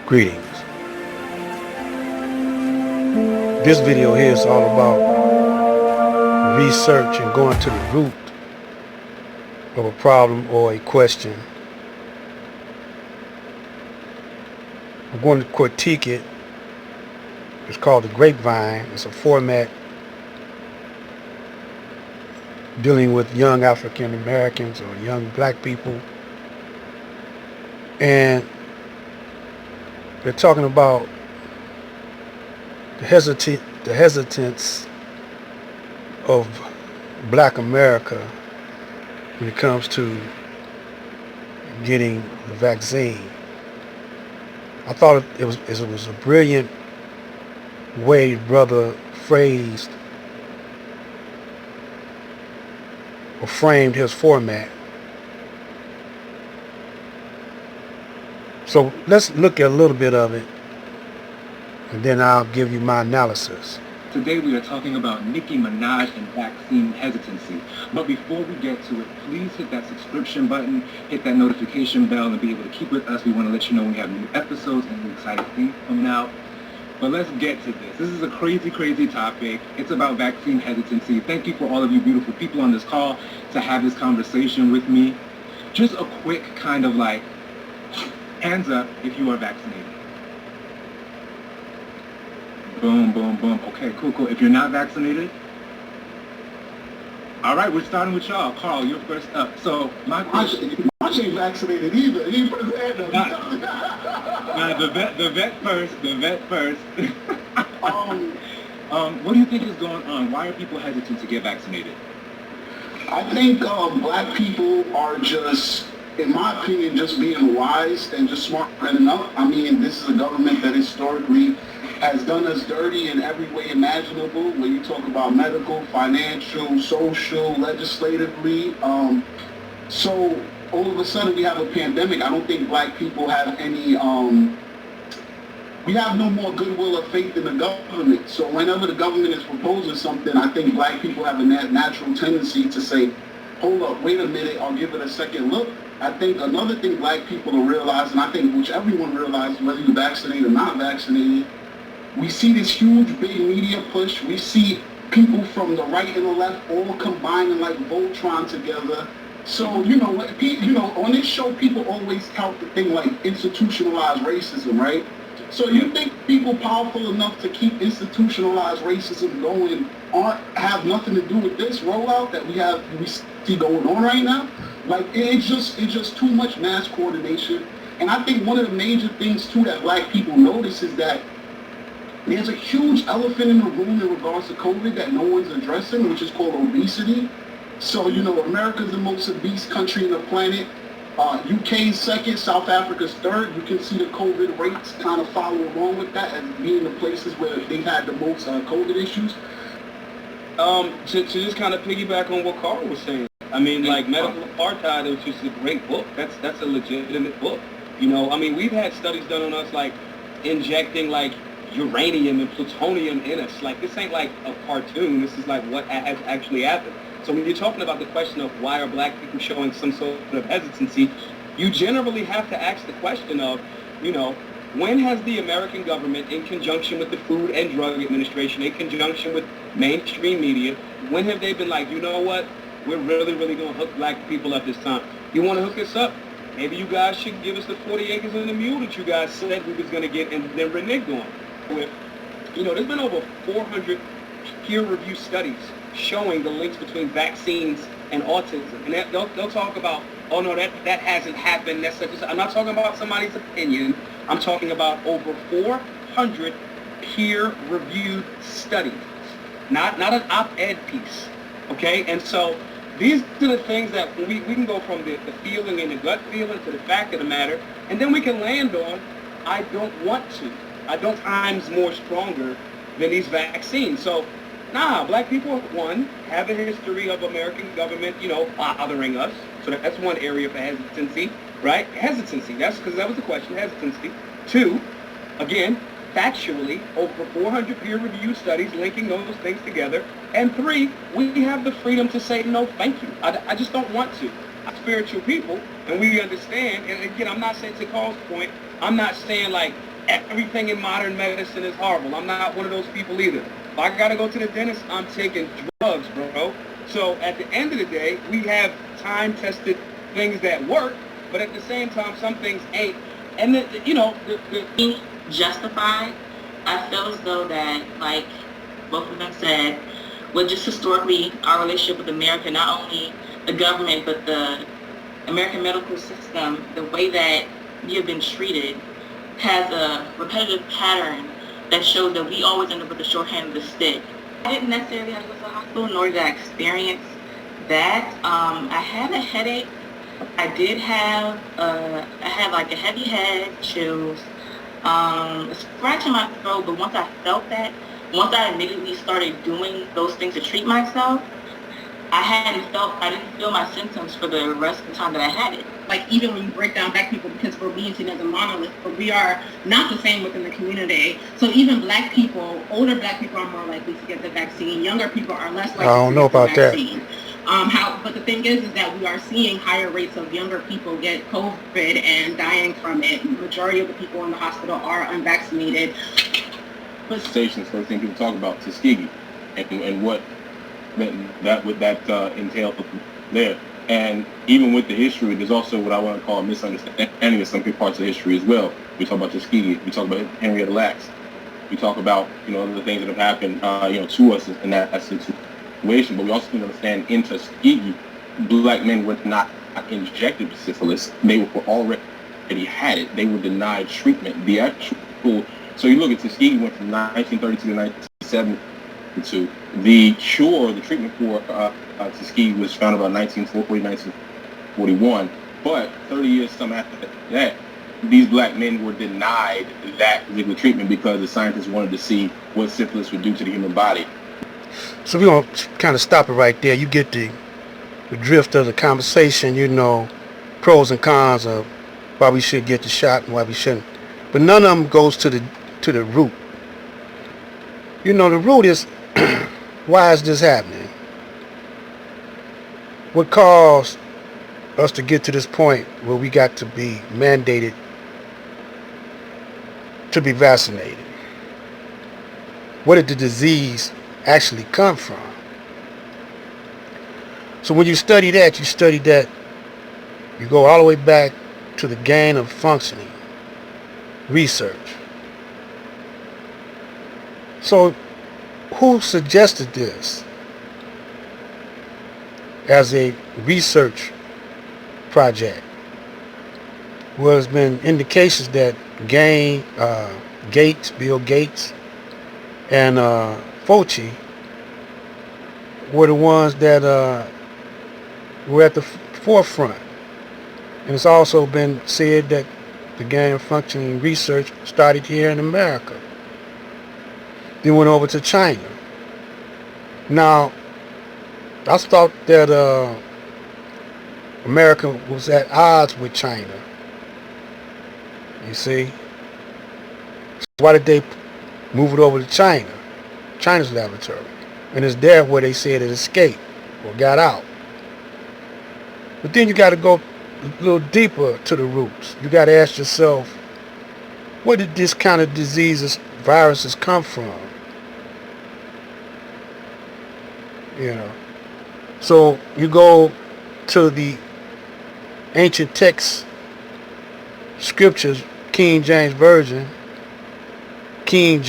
Greetings. This video here is all about research and going to the root of a problem or a question. I'm going to critique it. It's called The Grapevine. It's a format dealing with young African Americans or young black people. And they're talking about the hesitance of black America when it comes to getting the vaccine. I thought it was a brilliant way brother phrased or framed his format. So let's look at a little bit of it, and then I'll give you my analysis. Today we are talking about Nicki Minaj and vaccine hesitancy. But before we get to it, please hit that subscription button, hit that notification bell, and be able to keep with us. We want to let you know when we have new episodes and new exciting things coming out. But let's get to this. This is a crazy, crazy topic. It's about vaccine hesitancy. Thank you for all of you beautiful people on this call to have this conversation with me. Just a quick kind of like, hands up if you are vaccinated. Boom, boom, boom. Okay, cool, cool. If you're not vaccinated, all right, we're starting with y'all. Carl, you're first up. So my question... I ain't vaccinated either. He put his hand up. Nah, the vet first. What do you think is going on? Why are people hesitant to get vaccinated? I think black people are just, in my opinion, just being wise and just smart enough. I mean, this is a government that historically has done us dirty in every way imaginable, when you talk about medical, financial, social, legislatively. So all of a sudden we have a pandemic. I don't think black people have any, we have no more goodwill or faith in the government. So whenever the government is proposing something, I think black people have a natural tendency to say, hold up, wait a minute, I'll give it a second look. I think another thing black people are realizing, I think which everyone realizes, whether you're vaccinated or not vaccinated, we see this huge big media push. We see people from the right and the left all combining like Voltron together. So, on this show, people always tout the thing like institutionalized racism, right? So you think people powerful enough to keep institutionalized racism going have nothing to do with this rollout that we see going on right now? Like, it's just too much mass coordination. And I think one of the major things too that black people notice is that there's a huge elephant in the room in regards to COVID that no one's addressing, which is called obesity. So, America's the most obese country on the planet. UK's second, South Africa's third. You can see the COVID rates kind of follow along with that as being the places where they've had the most COVID issues. To just kind of piggyback on what Carl was saying, I mean, like Medical Apartheid, which is a great book. That's a legitimate book. We've had studies done on us, like injecting like uranium and plutonium in us. Like, this ain't like a cartoon. This is like what has actually happened. So when you're talking about the question of why are black people showing some sort of hesitancy, you generally have to ask the question of, when has the American government, in conjunction with the Food and Drug Administration, in conjunction with mainstream media, when have they been like, you know what, we're really, really going to hook black people up this time? You want to hook us up? Maybe you guys should give us the 40 acres and the mule that you guys said we was going to get and then renege on. With, there's been over 400 peer-reviewed studies showing the links between vaccines and autism. And they'll talk about, oh no, that hasn't happened. I'm not talking about somebody's opinion. I'm talking about over 400 peer-reviewed studies, not an op-ed piece. Okay, and so these are the things that we can go from the feeling and the gut feeling to the fact of the matter, and then we can land on, I don't want to. I don't times more stronger than these vaccines. So, black people, one, have a history of American government, bothering us. So that's one area for hesitancy, right? Hesitancy, that's because that was the question, hesitancy. Two, again, factually, over 400 peer-reviewed studies linking those things together. And three, we have the freedom to say, no, thank you. I just don't want to. I'm spiritual people, and we understand, and again, I'm not saying, to Carl's point, I'm not saying like, everything in modern medicine is horrible. I'm not one of those people either. If I gotta go to the dentist, I'm taking drugs, bro. So at the end of the day, we have time-tested things that work, but at the same time, some things ain't. And being justified, I feel as though that, like both of them said, with just historically our relationship with America, not only the government but the American medical system, the way that we have been treated has a repetitive pattern that shows that we always end up with the short hand of the stick. I didn't necessarily have to go to the hospital, nor did I experience that. I had a headache. I did have, I had like a heavy head, chills, a scratch in my throat, but once I felt that, once I immediately started doing those things to treat myself, I didn't feel my symptoms for the rest of the time that I had it. Like, even when you break down black people, because we're being seen as a monolith, but we are not the same within the community. So even black people, older black people are more likely to get the vaccine. Younger people are less likely I don't know to get about the that. vaccine. But the thing is that we are seeing higher rates of younger people get COVID and dying from it. Majority of the people in the hospital are unvaccinated. Stations, first thing people talk about Tuskegee and what that entailed there. And even with the history, there's also what I want to call a misunderstanding of some parts of history as well. We talk about Tuskegee, we talk about Henrietta Lacks, we talk about the things that have happened to us in that situation. But we also need to understand in Tuskegee, black men were not injected with syphilis; they were already had it. They were denied treatment. So you look at Tuskegee went from 1932 to 1972. The cure, the treatment for Tuskegee was found about 1940, 1941. But 30 years some after that, these black men were denied that particular treatment because the scientists wanted to see what syphilis would do to the human body. So we're going to kind of stop it right there. You get the drift of the conversation, pros and cons of why we should get the shot and why we shouldn't. But none of them goes to the root. The root is why is this happening? What caused us to get to this point where we got to be mandated to be vaccinated? Where did the disease actually come from? So when you study that, you go all the way back to the gain of functioning research. So who suggested this as a research project? Well, there's been indications that Bill Gates, and Fauci were the ones that were at the forefront. And it's also been said that the gain of functioning research started here in America, then went over to China. Now, I thought that America was at odds with China. You see? So why did they move it over to China? China's laboratory. And it's there where they said it escaped or got out. But then you got to go a little deeper to the roots. You got to ask yourself, where did this kind of diseases, viruses come from? So you go to the ancient texts, scriptures, King James Version, and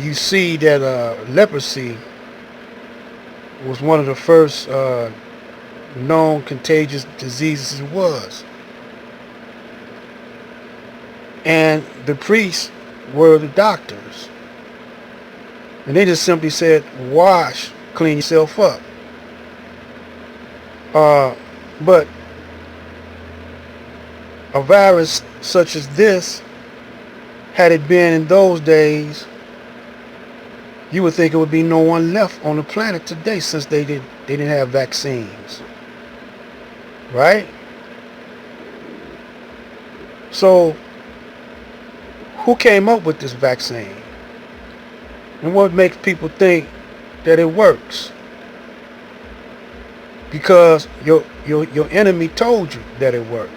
you see that leprosy was one of the first known contagious diseases it was. And the priests were the doctors. And they just simply said, wash, clean yourself up. But a virus such as this, had it been in those days, you would think it would be no one left on the planet today, since they didn't have vaccines. Right? So, who came up with this vaccine? And what makes people think that it works? Because your enemy told you that it worked.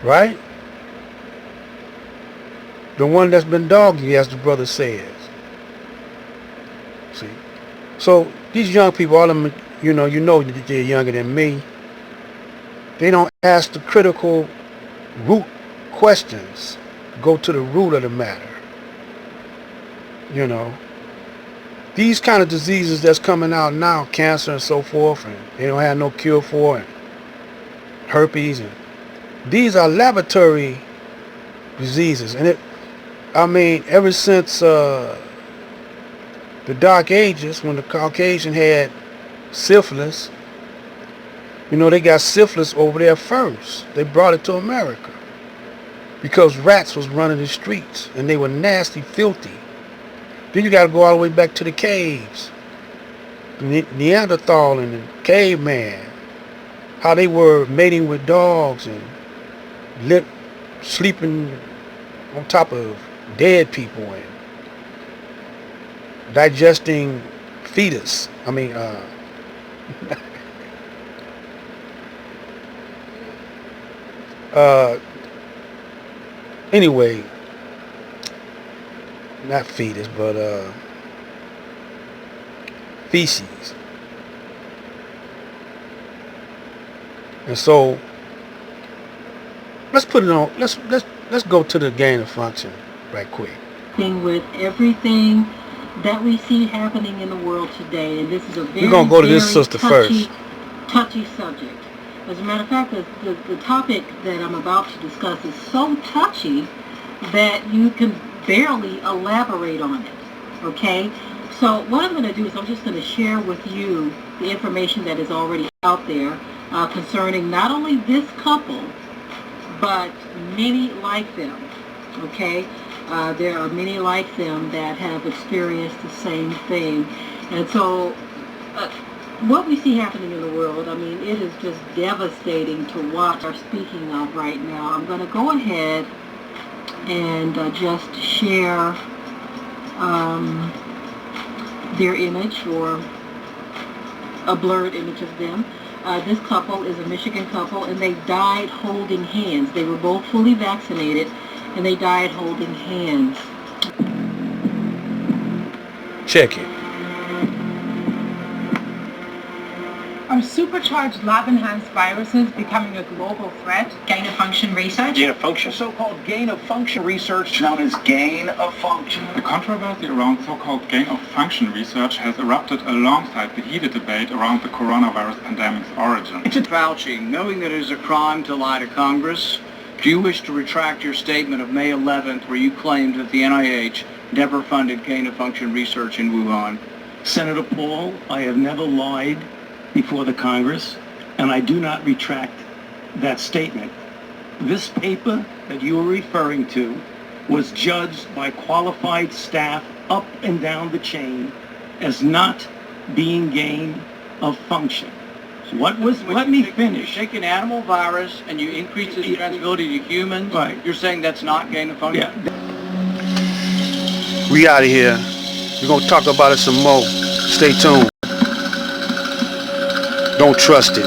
right? The one that's been doggy, as the brother says. See? So these young people, all of them, you know that they're younger than me. They don't ask the critical root questions. Go to the root of the matter. You know. These kind of diseases that's coming out now, cancer and so forth, and they don't have no cure for, and herpes, and these are laboratory diseases. And ever since the Dark Ages, when the Caucasian had syphilis, they got syphilis over there first. They brought it to America because rats was running the streets, and they were nasty, filthy. Then you got to go all the way back to the caves. Neanderthal and the caveman. How they were mating with dogs and sleeping on top of dead people and digesting fetus. Anyway, not fetus, but feces. And so let's put it on. Let's go to the gain of function right quick. With everything that we see happening in the world today, and this is a very, we're gonna go to this sister first. Touchy subject. As a matter of fact, the topic that I'm about to discuss is so touchy that you can barely elaborate on it. Okay? So what I'm going to do is I'm just going to share with you the information that is already out there concerning not only this couple, but many like them. Okay? There are many like them that have experienced the same thing. And so what we see happening in the world, it is just devastating to watch. Are speaking of right now. I'm going to go ahead and just share their image, or a blurred image of them. This couple is a Michigan couple, and they died holding hands. They were both fully vaccinated, and they died holding hands. Check it. Are supercharged Langerhans viruses becoming a global threat? Gain-of-function research? Gain-of-function. So-called gain-of-function research known as gain-of-function. The controversy around so-called gain-of-function research has erupted alongside the heated debate around the coronavirus pandemic's origin. Fauci, knowing that it is a crime to lie to Congress, do you wish to retract your statement of May 11th where you claimed that the NIH never funded gain-of-function research in Wuhan? Senator Paul, I have never lied before the Congress, and I do not retract that statement. This paper that you are referring to was judged by qualified staff up and down the chain as not being gain of function. So let me finish. You take an animal virus and you increase its transmissibility to humans, right. You're saying that's not gain of function? Yeah. We out of here. We're going to talk about it some more. Stay tuned. Don't trust it.